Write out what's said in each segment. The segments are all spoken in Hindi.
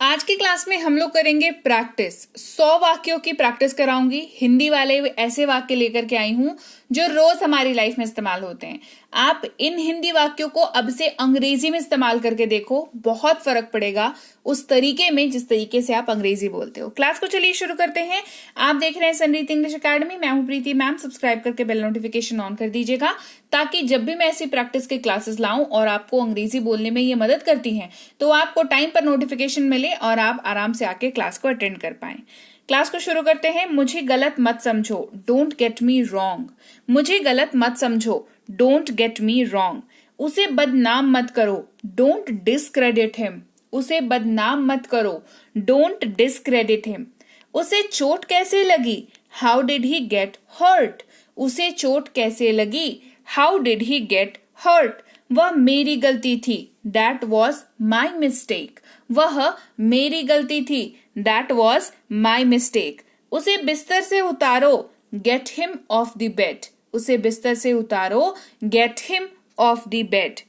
आज की क्लास में हम लोग करेंगे प्रैक्टिस। 100 वाक्यों की प्रैक्टिस कराऊंगी। हिंदी वाले ऐसे वाक्य लेकर के आई हूं जो रोज हमारी लाइफ में इस्तेमाल होते हैं। आप इन हिंदी वाक्यों को अब से अंग्रेजी में इस्तेमाल करके देखो, बहुत फर्क पड़ेगा उस तरीके में जिस तरीके से आप अंग्रेजी बोलते हो। क्लास को चलिए शुरू करते हैं। आप देख रहे हैं संरीत इंग्लिश अकेडमी। मैं हूं प्रीति मैम। सब्सक्राइब करके बेल नोटिफिकेशन ऑन कर दीजिएगा ताकि जब भी मैं ऐसी प्रैक्टिस के क्लासेस लाऊं और आपको अंग्रेजी बोलने में ये मदद करती हैं तो आपको टाइम पर नोटिफिकेशन मिले और आप आराम से आके क्लास को अटेंड कर पाएं। क्लास को शुरू करते हैं। मुझे गलत मत समझो, डोंट गेट मी रॉन्ग। मुझे गलत मत समझो, डोंट गेट मी रॉन्ग। उसे बदनाम मत करो, डोंट डिस्क्रेडिट हिम। उसे बदनाम मत करो, डोंट डिस्क्रेडिट हिम। उसे चोट कैसे लगी, how did he get hurt. उसे चोट कैसे लगी, how did he get hurt. वह मेरी गलती थी, दैट वॉज माई मिस्टेक। वह मेरी गलती थी, दैट वॉज माई मिस्टेक। उसे बिस्तर से उतारो, get him of the bed. उसे बिस्तर से उतारो, get him of the bed.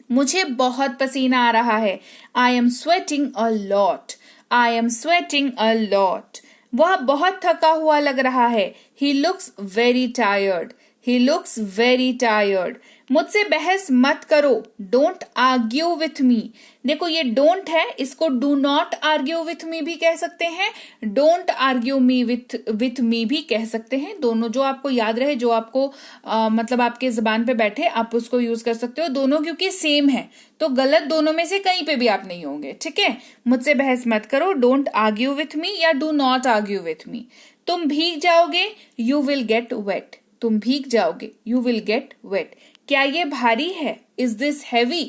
मुझे बहुत पसीना आ रहा है, I am sweating a lot. I am sweating a lot. वह बहुत थका हुआ लग रहा है, he looks very tired. He looks very tired. मुझसे बहस मत करो, डोंट आर्ग्यू विथ मी। देखो ये डोंट है, इसको do not argue with me भी कह सकते हैं, don't argue me with me भी कह सकते हैं। दोनों जो आपको याद रहे, जो आपको मतलब आपके जबान पे बैठे, आप उसको यूज कर सकते हो। दोनों क्योंकि सेम है तो गलत दोनों में से कहीं पे भी आप नहीं होंगे। ठीक है, मुझसे बहस मत करो, डोंट आर्ग्यू विथ मी या do not argue with me. तुम भीग जाओगे, यू विल गेट वेट। तुम भीग जाओगे, यू विल गेट वेट। क्या ये भारी है, इज दिस हैवी।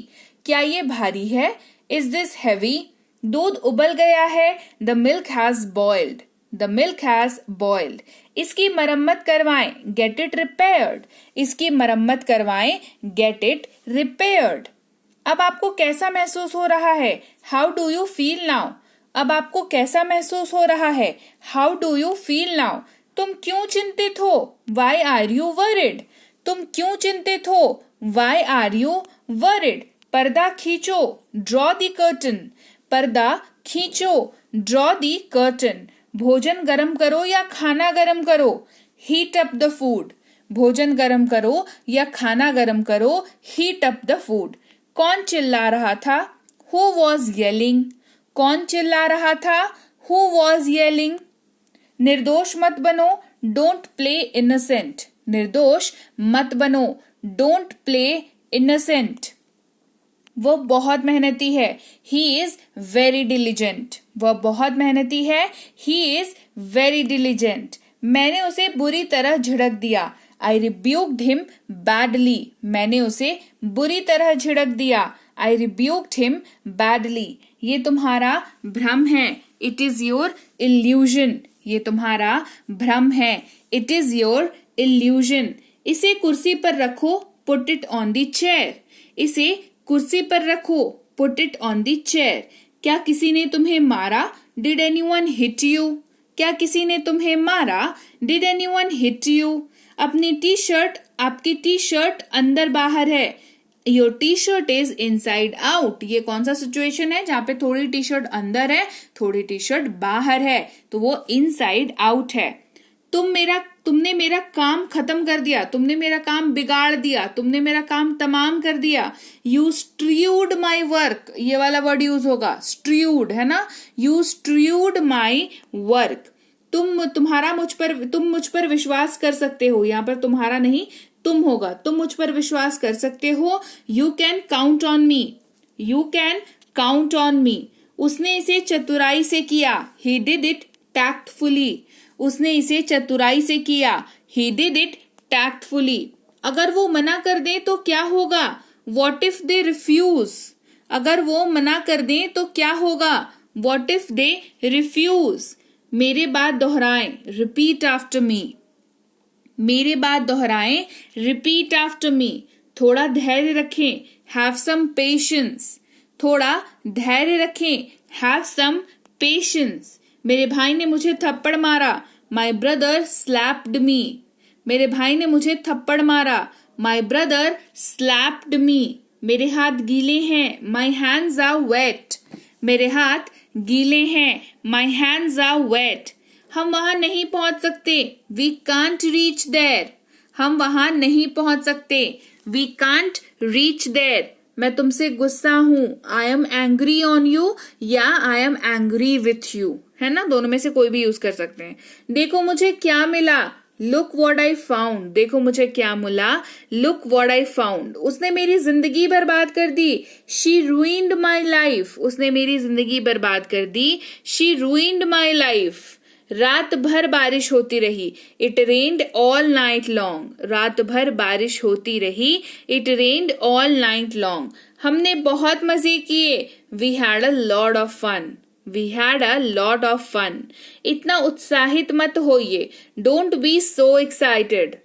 क्या ये भारी है, इज दिस हैवी। दूध उबल गया है, the milk has boiled. The milk has boiled. इसकी मरम्मत करवाएं, गेट इट रिपेयर्ड। इसकी मरम्मत करवाएं, गेट इट रिपेयर्ड। अब आपको कैसा महसूस हो रहा है, how do you feel now. अब आपको कैसा महसूस हो रहा है, how do you feel now. तुम क्यों चिंतित हो, वाई आर यू वरिड। तुम क्यों चिंतित हो, वाई आर यू वरिड। पर्दा खींचो, ड्रॉ दी कर्टन। पर्दा खींचो, ड्रॉ दी कर्टन। भोजन गरम करो या खाना गरम करो, हीट अप द फूड। भोजन गरम करो या खाना गरम करो, हीट अप द फूड। कौन चिल्ला रहा था, हु वॉज येलिंग। कौन चिल्ला रहा था, हु वॉज येलिंग। निर्दोष मत बनो, डोंट प्ले इनोसेंट। निर्दोष मत बनो, डोंट प्ले इनोसेंट। वो बहुत मेहनती है, ही इज वेरी डिलीजेंट। वह बहुत मेहनती है, ही इज वेरी डिलीजेंट। मैंने उसे बुरी तरह झिड़क दिया, आई रिब्यूक्ड हिम बैडली। मैंने उसे बुरी तरह झिड़क दिया, आई रिब्यूक्ड हिम बैडली। ये तुम्हारा भ्रम है, इट इज योर इल्यूजन। ये तुम्हारा भ्रम है, इट इज योर इल्यूजन। इसे कुर्सी पर रखो, put it on the chair. इसे कुर्सी पर रखो, put it on the chair. क्या किसी ने तुम्हें मारा, डिड एनीवन हिट यू। क्या किसी ने तुम्हें मारा, डिड एनीवन हिट यू। अपनी टी शर्ट, आपकी टी शर्ट अंदर बाहर है, your T shirt is inside out. ये कौन सा सिचुएशन है जहां पे थोड़ी टी शर्ट अंदर है, थोड़ी टी शर्ट बाहर है, तो वो इनसाइड आउट है। तुमने मेरा काम खत्म कर दिया, तुमने मेरा काम बिगाड़ दिया, तुमने मेरा काम तमाम कर दिया। You screwed my work. ये वाला वर्ड यूज होगा, स्ट्रूड है ना, यू स्ट्रूड माई वर्क। तुम मुझ पर विश्वास कर सकते हो। यहाँ पर तुम्हारा नहीं, तुम होगा। तुम मुझ पर विश्वास कर सकते हो, you can count on me. You can count on me. उसने इसे चतुराई से किया, ही डिड इट टैक्टफुली। उसने इसे चतुराई से किया, ही डिड इट टैक्टफुली। अगर वो मना कर दे तो क्या होगा, वॉट इफ दे रिफ्यूज। अगर वो मना कर दे तो क्या होगा, वॉट इफ दे रिफ्यूज। मेरे बाद दोहराएं, रिपीट आफ्टर मी। मेरे बाद दोहराएं, रिपीट आफ्टर मी। थोड़ा धैर्य रखें, हैव सम पेशेंस। थोड़ा धैर्य रखें, हैव सम पेशेंस। मेरे भाई ने मुझे थप्पड़ मारा, माई ब्रदर स्लैप्ड मी। मेरे भाई ने मुझे थप्पड़ मारा, माई ब्रदर स्लैप्ड मी। मेरे हाथ गीले हैं, माई हैंड्स आर वेट। मेरे हाथ गीले हैं, माई हैंड्स आर वेट। हम वहां नहीं पहुंच सकते, वी कांट रीच देयर। हम वहां नहीं पहुंच सकते, वी कांट रीच देयर। मैं तुमसे गुस्सा हूं, I am angry on you या I am angry with you, है ना, दोनों में से कोई भी यूज कर सकते हैं। देखो मुझे क्या मिला, लुक व्हाट आई फाउंड। देखो मुझे क्या मिला, लुक व्हाट आई फाउंड। उसने मेरी जिंदगी बर्बाद कर दी, शी रूइंड माई लाइफ। उसने मेरी जिंदगी बर्बाद कर दी, शी रूइंड माई लाइफ। रात भर बारिश होती रही, it rained all night long. रात भर बारिश होती रही, it rained all night long. हमने बहुत मजे किए, we had a lot of fun. We had a lot of fun. इतना उत्साहित मत होइए, don't be so excited.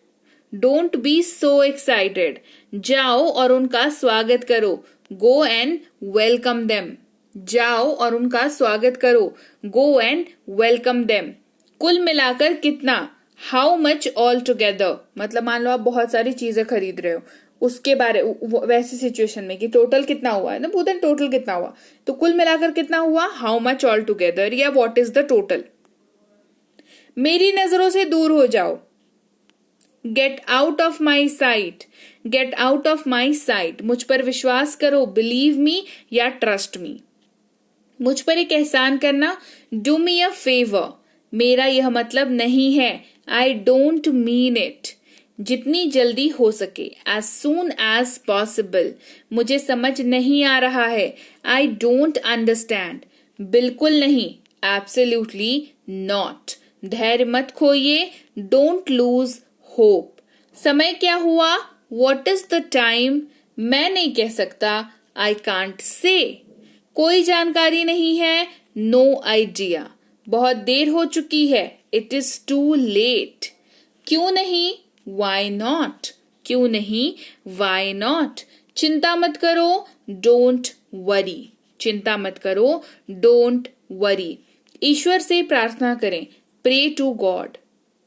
Don't be so excited. जाओ और उनका स्वागत करो, गो एंड वेलकम देम। जाओ और उनका स्वागत करो, गो एंड वेलकम देम। कुल मिलाकर कितना, हाउ मच ऑल टुगेदर। मतलब मान लो आप बहुत सारी चीजें खरीद रहे हो, उसके बारे वैसी सिचुएशन में कि टोटल कितना हुआ है ना, पूछते हैं टोटल कितना हुआ, तो कुल मिलाकर कितना हुआ, हाउ मच ऑल टुगेदर या व्हाट इज द टोटल। मेरी नजरों से दूर हो जाओ, get out of my site. Get out of my site. मुझ पर विश्वास करो, बिलीव मी या ट्रस्ट मी। मुझ पर एक एहसान करना, डू मी अ फेवर। मेरा यह मतलब नहीं है, आई डोंट मीन इट। जितनी जल्दी हो सके, एज सून एज पॉसिबल। मुझे समझ नहीं आ रहा है, आई डोंट अंडरस्टैंड। बिल्कुल नहीं, एब्सोल्युटली नॉट। धैर्य मत खोइए, डोंट लूज होप। समय क्या हुआ, व्हाट इज द टाइम। मैं नहीं कह सकता, आई कांट से। कोई जानकारी नहीं है, नो आइडिया। बहुत देर हो चुकी है, इट इज टू लेट। क्यों नहीं, वाई नॉट। क्यों नहीं, वाई नॉट। चिंता मत करो, डोंट वरी। चिंता मत करो, डोंट वरी। ईश्वर से प्रार्थना करें, pray to God.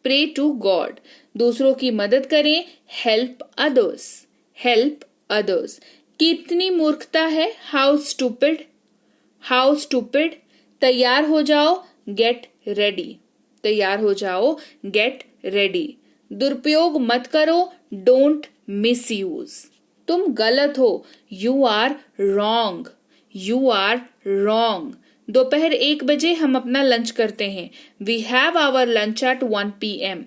Pray to God. दूसरों की मदद करें, हेल्प अदर्स। Help others. कितनी मूर्खता है, हाउ स्टूपिड। How stupid. तैयार हो जाओ, गेट रेडी। तैयार हो जाओ, गेट रेडी। दुरुपयोग मत करो, डोंट मिस यूज। तुम गलत हो, you are wrong. You are wrong. दोपहर 1 बजे हम अपना लंच करते हैं, we have our lunch at 1 PM।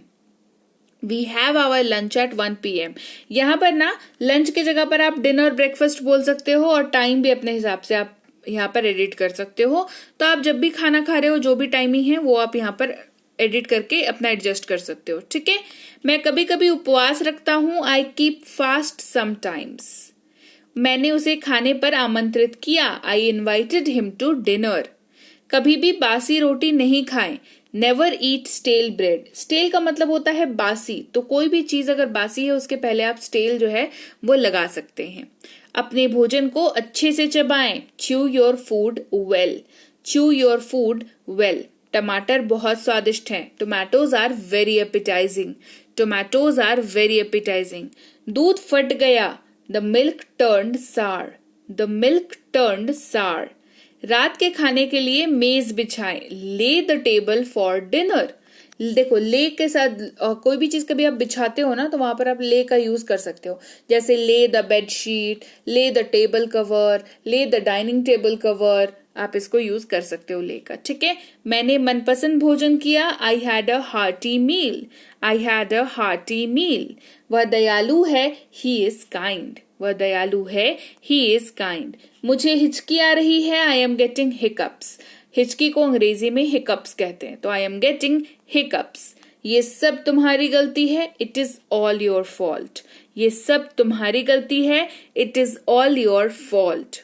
We have our lunch at 1 PM। यहाँ पर ना लंच की जगह पर आप डिनर ब्रेकफास्ट बोल सकते हो और टाइम भी अपने हिसाब से आप यहाँ पर एडिट कर सकते हो। तो आप जब भी खाना खा रहे हो, जो भी टाइमिंग है वो आप यहाँ पर एडिट करके अपना एडजस्ट कर सकते हो, ठीक है। मैं कभी कभी उपवास रखता हूं, आई कीप फास्ट समटाइम्स। मैंने उसे खाने पर आमंत्रित किया, I invited him to dinner. कभी भी बासी रोटी नहीं खाएं, never eat stale bread. Stale का मतलब होता है बासी, तो कोई भी चीज अगर बासी है उसके पहले आप स्टेल जो है वो लगा सकते हैं। अपने भोजन को अच्छे से चबाएं, chew your food well. Chew your food well. टमाटर बहुत स्वादिष्ट हैं, tomatoes are very appetising. Tomatoes are very appetising. दूध फट गया, the milk turned sour. The milk turned sour. रात के खाने के लिए मेज बिछाएं, ले द टेबल फॉर डिनर। देखो ले के साथ कोई भी चीज कभी आप बिछाते हो ना, तो वहां पर आप ले का यूज कर सकते हो, जैसे ले द बेड शीट, ले द टेबल कवर, ले द डाइनिंग टेबल कवर। आप इसको यूज कर सकते हो ले का, ठीक है। मैंने मनपसंद भोजन किया, I had a hearty meal. I had a hearty meal. वह दयालु है, ही इज काइंड। वह दयालु है, ही इज काइंड। मुझे हिचकी आ रही है, आई एम गेटिंग हिकअप्स। हिचकी को अंग्रेजी में हिकअप्स कहते हैं, तो आई एम गेटिंग हिकअप्स। ये सब तुम्हारी गलती है, it is all your fault. ये सब तुम्हारी गलती है, it is all your fault.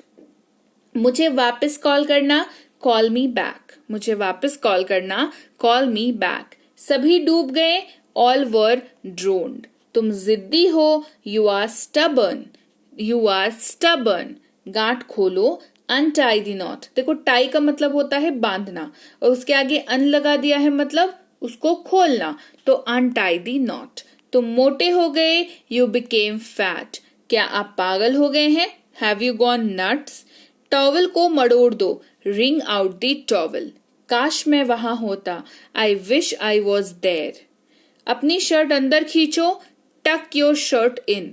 मुझे वापस कॉल करना, कॉल मी बैक। मुझे वापस कॉल करना, कॉल मी बैक। सभी डूब गए, ऑल वर ड्रोन्ड। तुम जिद्दी हो, you are stubborn. You are stubborn. गांठ खोलो, अनटाई दी नॉट। देखो टाई का मतलब होता है बांधना, और उसके आगे अन लगा दिया है मतलब उसको खोलना, तो अनटाई दी नॉट। तुम मोटे हो गए, यू बिकेम फैट। क्या आप पागल हो गए हैं, have you gone nuts. Towel को मड़ोड़ दो, wring out the towel. काश मैं वहां होता. I wish I was there. अपनी शर्ट अंदर खींचो. Tuck your shirt in.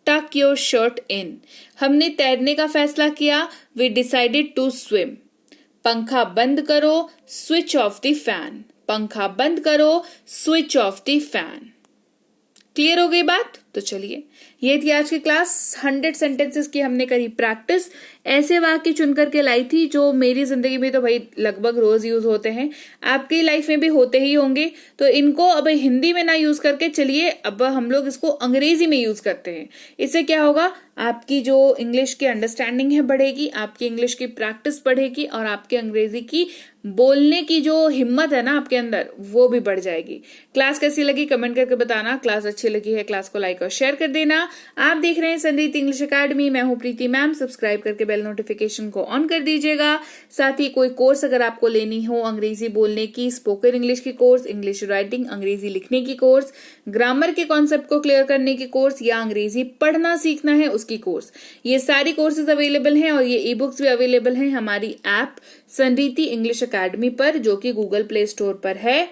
Tuck your shirt in. हमने तैरने का फैसला किया. We decided to swim. पंखा बंद करो. Switch off the fan. पंखा बंद करो. Switch off the fan. Clear हो गई बात? तो चलिए, ये थी आज की क्लास. 100 सेंटेंसेस की हमने करी प्रैक्टिस. ऐसे वाक्य चुन करके लाई थी जो मेरी जिंदगी में तो भाई लगभग रोज यूज होते हैं, आपकी लाइफ में भी होते ही होंगे. तो इनको अब हिंदी में ना यूज करके चलिए अब हम लोग इसको अंग्रेजी में यूज करते हैं. इससे क्या होगा, आपकी जो इंग्लिश की अंडरस्टैंडिंग है बढ़ेगी, आपकी इंग्लिश की प्रैक्टिस बढ़ेगी और आपके अंग्रेजी की बोलने की जो हिम्मत है ना आपके अंदर वो भी बढ़ जाएगी. क्लास कैसी लगी कमेंट करके बताना. क्लास अच्छी लगी है क्लास को लाइक और शेयर कर देना. आप देख रहे हैं संरीति इंग्लिश एकेडमी. मैं हूं प्रीति मैम. सब्सक्राइब करके बेल नोटिफिकेशन को ऑन कर दीजिएगा. साथ ही कोई कोर्स अगर आपको लेनी हो, अंग्रेजी बोलने की, स्पोकन इंग्लिश की कोर्स, इंग्लिश राइटिंग, अंग्रेजी लिखने की कोर्स, ग्रामर के कॉन्सेप्ट को क्लियर करने की कोर्स या अंग्रेजी पढ़ना सीखना है उसकी कोर्स, ये सारी कोर्सेज अवेलेबल हैं और ये ई बुक्स भी अवेलेबल हैं हमारी ऐप संरीति इंग्लिश एकेडमी पर, जो कि गूगल प्ले स्टोर पर है.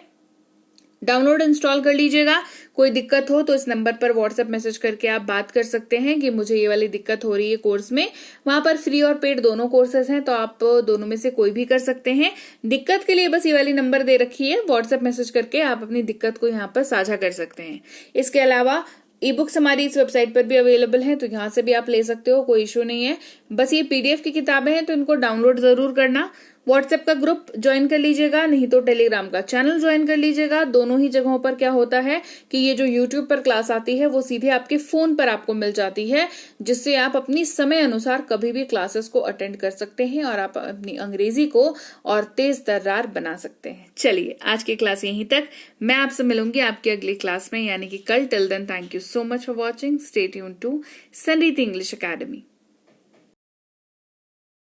डाउनलोड इंस्टॉल कर लीजिएगा. कोई दिक्कत हो तो इस नंबर पर व्हाट्सएप मैसेज करके आप बात कर सकते हैं कि मुझे ये वाली दिक्कत हो रही है कोर्स में. वहां पर फ्री और पेड दोनों कोर्सेज हैं, तो आप दोनों में से कोई भी कर सकते हैं. दिक्कत के लिए बस ये वाली नंबर दे रखी है, व्हाट्सएप मैसेज करके आप अपनी दिक्कत को यहाँ पर साझा कर सकते हैं. इसके अलावा ई बुक्स हमारी इस वेबसाइट पर भी अवेलेबल हैं, तो यहाँ से भी आप ले सकते हो, कोई इशू नहीं है. बस ये पीडीएफ की किताबें हैं तो इनको डाउनलोड जरूर करना. व्हाट्सएप का ग्रुप ज्वाइन कर लीजिएगा, नहीं तो टेलीग्राम का चैनल ज्वाइन कर लीजिएगा. दोनों ही जगहों पर क्या होता है कि ये जो यूट्यूब पर क्लास आती है वो सीधे आपके फोन पर आपको मिल जाती है, जिससे आप अपनी समय अनुसार कभी भी क्लासेस को अटेंड कर सकते हैं और आप अपनी अंग्रेजी को और तेज तर्रार बना सकते हैं. चलिए आज की क्लास यहीं तक. मैं आपसे मिलूंगी आपकी अगली क्लास में, यानी कि कल. Till then thank you so much for watching. Stay tuned to Sanriti English academy.